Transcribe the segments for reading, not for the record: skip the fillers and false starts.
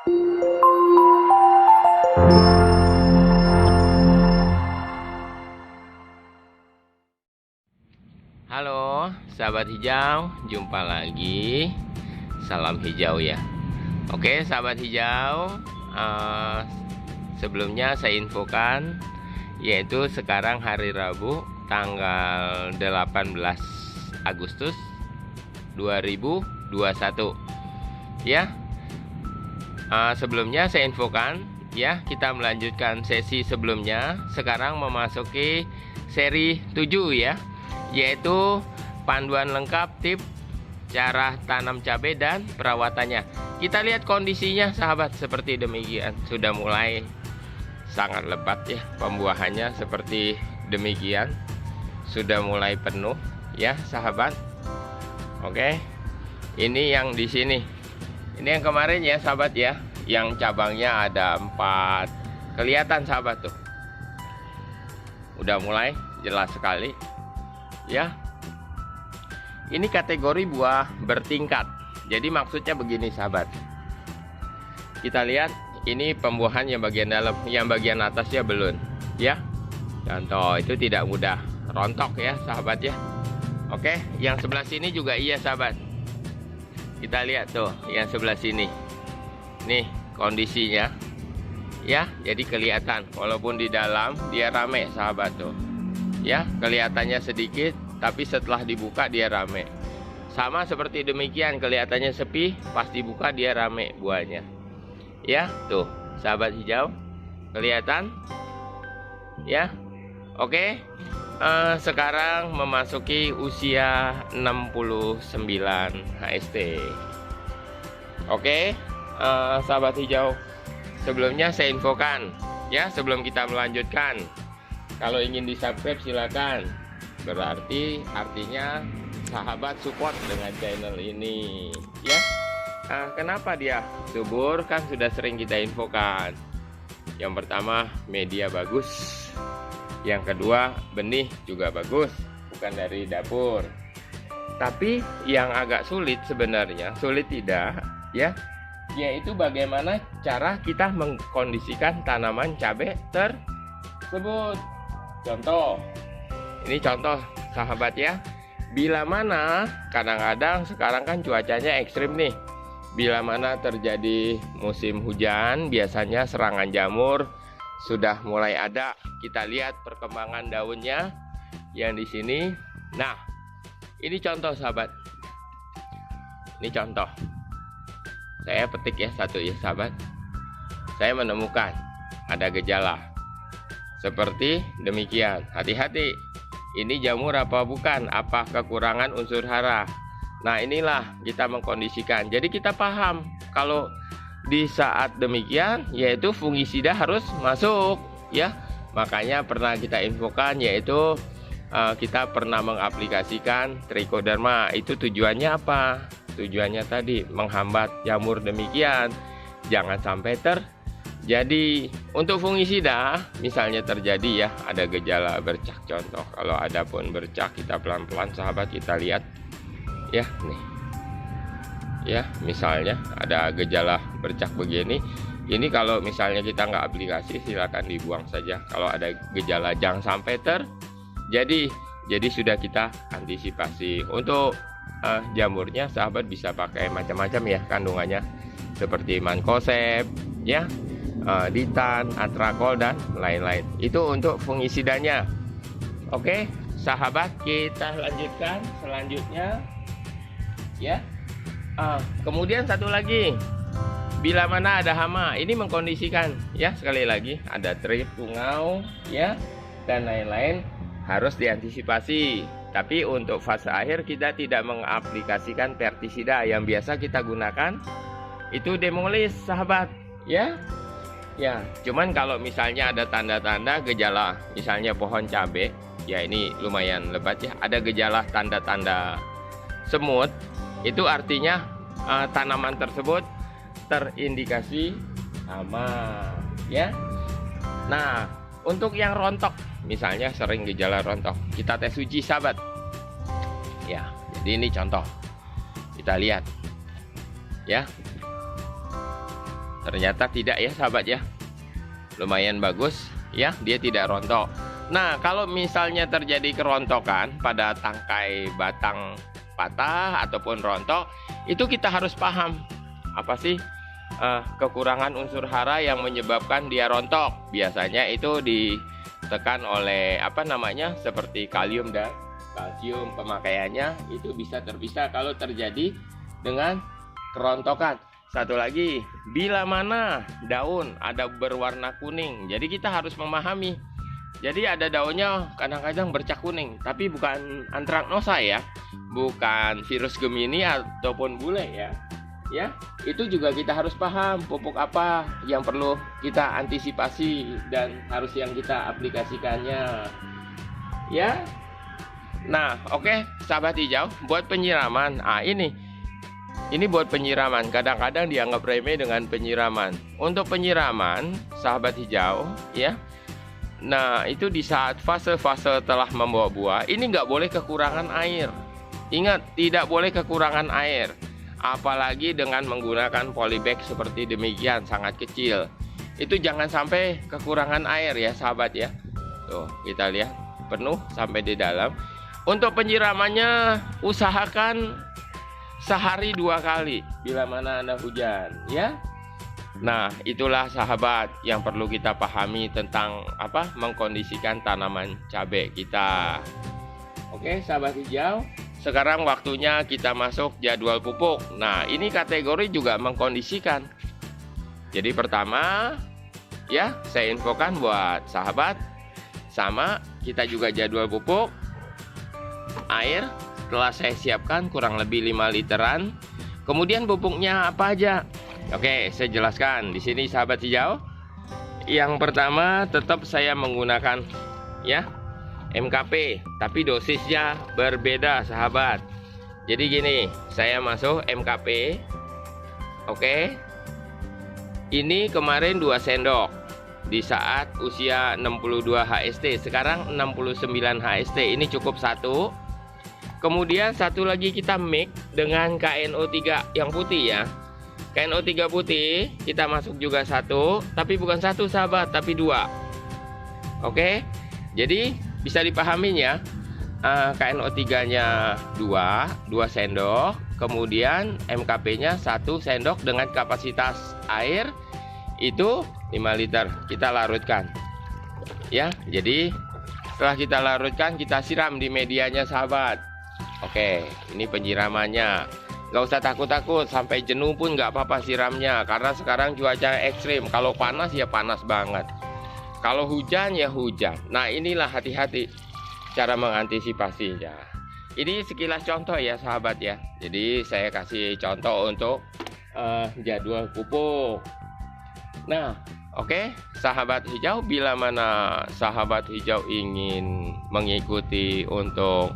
Halo sahabat hijau, jumpa lagi. Salam hijau ya. Oke sahabat hijau, sebelumnya saya infokan, yaitu sekarang hari Rabu tanggal 18 Agustus 2021 ya. Sebelumnya saya infokan ya, kita melanjutkan sesi sebelumnya. Sekarang memasuki seri 7 ya, yaitu panduan lengkap tips cara tanam cabai dan perawatannya. Kita lihat kondisinya sahabat seperti demikian. Sudah mulai sangat lebat ya, pembuahannya seperti demikian. Sudah mulai penuh ya sahabat. Oke. Ini yang di sini. Ini yang kemarin ya sahabat ya, yang cabangnya ada 4. Kelihatan sahabat tuh. Udah mulai jelas sekali. Ya, ini kategori buah bertingkat. Jadi maksudnya begini sahabat, kita lihat ini pembuahan yang bagian dalam, yang bagian atasnya belum ya. Contoh itu tidak mudah rontok ya sahabat ya. Oke, yang sebelah sini juga iya sahabat. Kita lihat tuh yang sebelah sini, nih kondisinya ya. Jadi kelihatan walaupun di dalam dia rame sahabat tuh ya, kelihatannya sedikit tapi setelah dibuka dia rame. Sama seperti demikian, kelihatannya sepi, pas dibuka dia rame buahnya ya. Tuh sahabat hijau, kelihatan ya. Oke, sekarang memasuki usia 69 HST. Oke, sahabat hijau, sebelumnya saya infokan ya, sebelum kita melanjutkan, kalau ingin di subscribe silakan. Berarti artinya sahabat support dengan channel ini ya. Kenapa dia subur? Kan sudah sering kita infokan. Yang pertama media bagus, yang kedua benih juga bagus, bukan dari dapur. Tapi yang agak sulit sebenarnya, sulit tidak ya, yaitu bagaimana cara kita mengkondisikan tanaman cabai tersebut. Contoh, ini contoh sahabat ya. Bila mana kadang-kadang sekarang kan cuacanya ekstrim nih. Bila mana terjadi musim hujan, biasanya serangan jamur sudah mulai ada. Kita lihat perkembangan daunnya yang di sini. Nah, ini contoh sahabat. Ini contoh. Saya petik ya satu ya sahabat. Saya menemukan ada gejala seperti demikian. Hati-hati, ini jamur apa bukan? Apa kekurangan unsur hara? Nah inilah kita mengkondisikan. Jadi kita paham kalau di saat demikian, yaitu fungisida harus masuk ya. Makanya pernah kita infokan, yaitu kita pernah mengaplikasikan trichoderma. Itu tujuannya apa? Tujuannya tadi menghambat jamur demikian, jangan sampai jadi. Untuk fungisida misalnya terjadi ya, ada gejala bercak. Contoh kalau ada pun bercak, kita pelan-pelan sahabat kita lihat ya nih ya. Misalnya ada gejala bercak begini, ini kalau misalnya kita nggak aplikasi silakan dibuang saja. Kalau ada gejala jangan sampai terjadi. Jadi sudah kita antisipasi. Untuk jamurnya sahabat bisa pakai macam-macam ya kandungannya, seperti mancozeb ya, ditan, atrakol dan lain-lain. Itu untuk fungisidanya. Oke sahabat, kita lanjutkan selanjutnya ya. Kemudian satu lagi, bila mana ada hama, ini mengkondisikan ya, sekali lagi ada trip, tungau ya dan lain-lain, harus diantisipasi. Tapi untuk fase akhir kita tidak mengaplikasikan pestisida. Yang biasa kita gunakan itu demolis sahabat ya. Ya, cuman kalau misalnya ada tanda-tanda gejala, misalnya pohon cabai, ya ini lumayan lebat ya, ada gejala tanda-tanda semut, itu artinya tanaman tersebut terindikasi hama ya. Nah, untuk yang rontok, misalnya sering gejala rontok, kita tes uji sahabat ya. Jadi ini contoh, kita lihat ya. Ternyata tidak ya sahabat ya. Lumayan bagus ya, dia tidak rontok. Nah, kalau misalnya terjadi kerontokan pada tangkai batang patah ataupun rontok, itu kita harus paham apa sih kekurangan unsur hara yang menyebabkan dia rontok. Biasanya itu ditekan oleh seperti kalium dan kalsium. Pemakaiannya itu bisa terpisah kalau terjadi dengan kerontokan. Satu lagi, bila mana daun ada berwarna kuning, jadi kita harus memahami. Jadi ada daunnya kadang-kadang bercak kuning, tapi bukan antraknosa ya, bukan virus Gemini ataupun bule ya. Ya, itu juga kita harus paham pupuk apa yang perlu kita antisipasi dan harus yang kita aplikasikannya. Ya. Nah, oke, sahabat hijau, buat penyiraman. Ini buat penyiraman. Kadang-kadang dianggap remeh dengan penyiraman. Untuk penyiraman, sahabat hijau, ya. Nah, itu di saat fase-fase telah membawa buah, ini nggak boleh kekurangan air. Ingat, tidak boleh kekurangan air. Apalagi dengan menggunakan polybag seperti demikian, sangat kecil. Itu jangan sampai kekurangan air ya, sahabat ya. Tuh, kita lihat penuh sampai di dalam. Untuk penyiramannya, usahakan sehari 2 kali bila mana ada hujan ya. Nah, itulah sahabat yang perlu kita pahami tentang mengkondisikan tanaman cabai kita. Oke, sahabat hijau, sekarang waktunya kita masuk jadwal pupuk. Nah, ini kategori juga mengkondisikan. Jadi pertama, ya, saya infokan buat sahabat, sama kita juga jadwal pupuk. Air telah saya siapkan kurang lebih 5 literan. Kemudian pupuknya apa aja? Oke, saya jelaskan di sini sahabat hijau. Yang pertama tetap saya menggunakan ya MKP, tapi dosisnya berbeda sahabat. Jadi gini, saya masuk MKP. Oke. Ini kemarin 2 sendok di saat usia 62 HST, sekarang 69 HST. Ini cukup 1. Kemudian satu lagi kita mix dengan KNO3 yang putih ya. KNO3 putih kita masuk juga 1, tapi bukan 1 sahabat, tapi 2. Oke, jadi bisa dipahamin ya. KNO3 nya 2 sendok, kemudian MKP nya 1 sendok dengan kapasitas air itu 5 liter. Kita larutkan ya. Jadi setelah kita larutkan, kita siram di medianya sahabat. Oke, ini penyiramannya. Gak usah takut-takut, sampai jenuh pun gak apa-apa siramnya. Karena sekarang cuaca ekstrim. Kalau panas ya panas banget. Kalau hujan ya hujan. Nah, inilah hati-hati cara mengantisipasinya. Ini sekilas contoh ya sahabat ya. Jadi saya kasih contoh untuk jadwal pupuk. Nah, oke, sahabat hijau, bila mana sahabat hijau ingin mengikuti untuk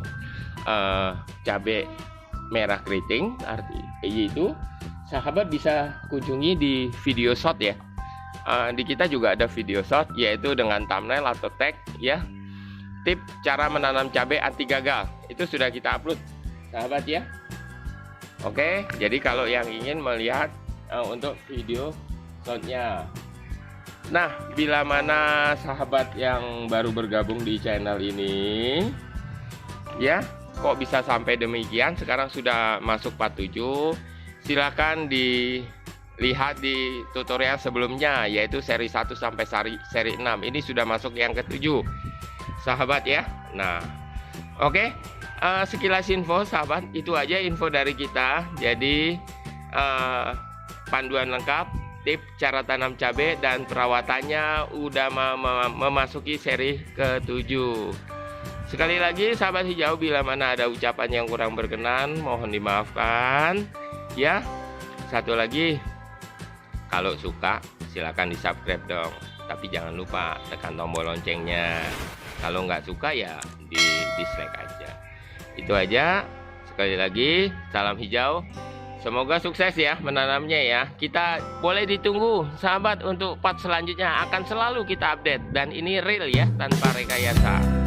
cabai merah keriting, yaitu sahabat bisa kunjungi di video shot ya. Di kita juga ada video shot, yaitu dengan thumbnail atau tag ya, tip cara menanam cabai anti gagal. Itu sudah kita upload sahabat ya. Oke, jadi kalau yang ingin melihat untuk video shotnya. Nah, bila mana sahabat yang baru bergabung di channel ini ya, kok bisa sampai demikian, sekarang sudah masuk part 7. Silakan dilihat di tutorial sebelumnya, yaitu seri 1 sampai seri 6. Ini sudah masuk yang ke-7 sahabat ya. Nah, oke, sekilas info sahabat, itu aja info dari kita. Jadi panduan lengkap, tip cara tanam cabai dan perawatannya udah memasuki seri ke-7. Sekali lagi sahabat hijau, bila mana ada ucapan yang kurang berkenan mohon dimaafkan ya. Satu lagi, kalau suka silahkan di subscribe dong, tapi jangan lupa tekan tombol loncengnya. Kalau nggak suka ya di dislike aja. Itu aja. Sekali lagi, salam hijau, semoga sukses ya menanamnya ya. Kita boleh ditunggu sahabat untuk part selanjutnya, akan selalu kita update, dan ini real ya, tanpa rekayasa.